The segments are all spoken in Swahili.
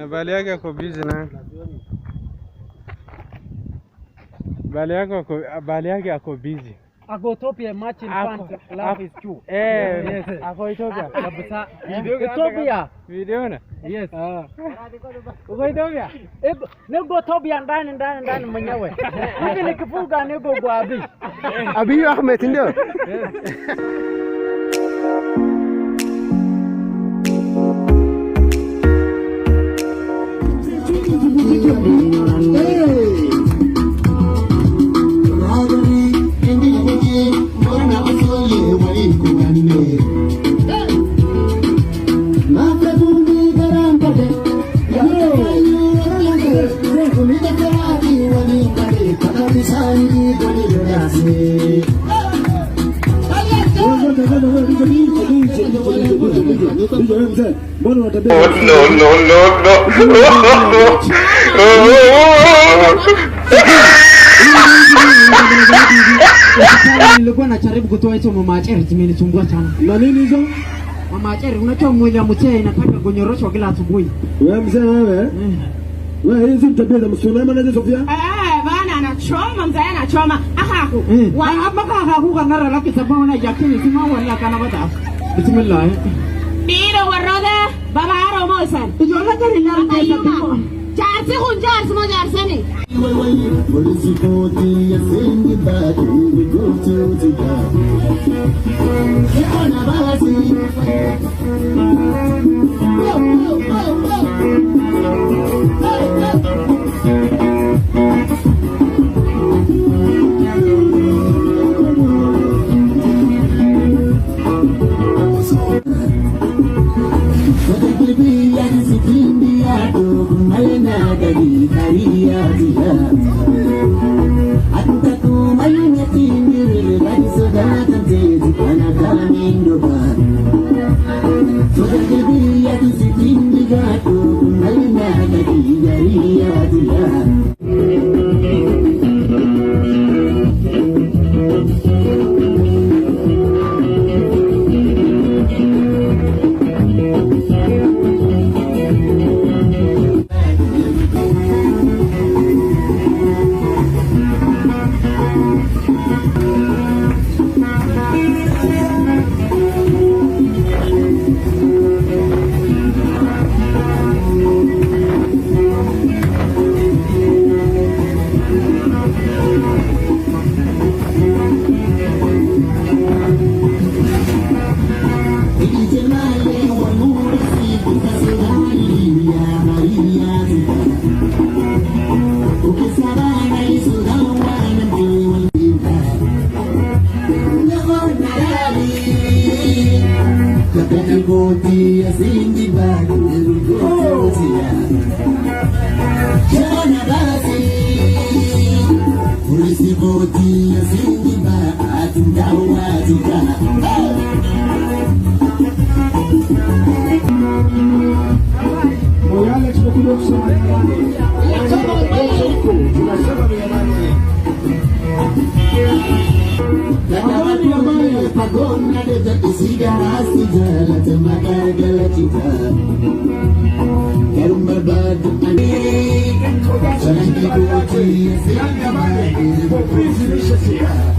bali yake ako busy na. Bali yake ako busy. Ako Ethiopia match in front. Love is true. Yes. Ako Ethiopia. Kabisa. Ethiopia. Video na? Yes. Uko Ethiopia? Nego Ethiopia ndani mwenyewe. Hivi nikifuga nego kwa Abi. Abi Ahmed ndio. Nilikuwa najaribu kutoa hizo mama acheri zimenisumbua sana. Na nini hizo? Mama acheri unatoa mwili ya mchele inataka kunyoroshwa kila asubuhi. Wewe mzee wewe? Wewe hizi tabia za msonama na Sofia? Bana anachoma mzee anachoma. Akaku. Akaku kanara laki sababu na yakini sima wala kana bata. Bismillah. Biro warada baba aro mosan. Ijola kari na pesa tipo. Jarsi hunjar smo jarsani.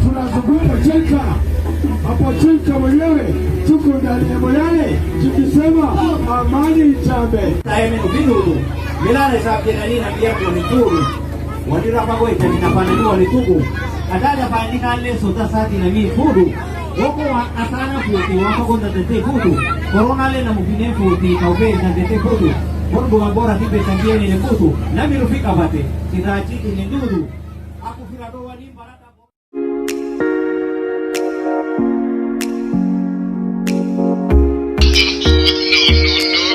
Tunazungumza cheka. Hapo cheka mwenyewe tuko ndani ya moyale tukisema amani itambe. Taime nubinudu. Milane sabjena nina biyako nituru. Wadira pago itaminafana ni nitugu. Adada pandika leso tasati na mii fudu. Woko asana futi wako konda tete fudu. Corona le na mupine futi kaube na tete fudu. Mungu wabora tipe tangieni ni fudu. Nami rufika bate. Sitachiki ni ndudu. Aku firado wani barata. No.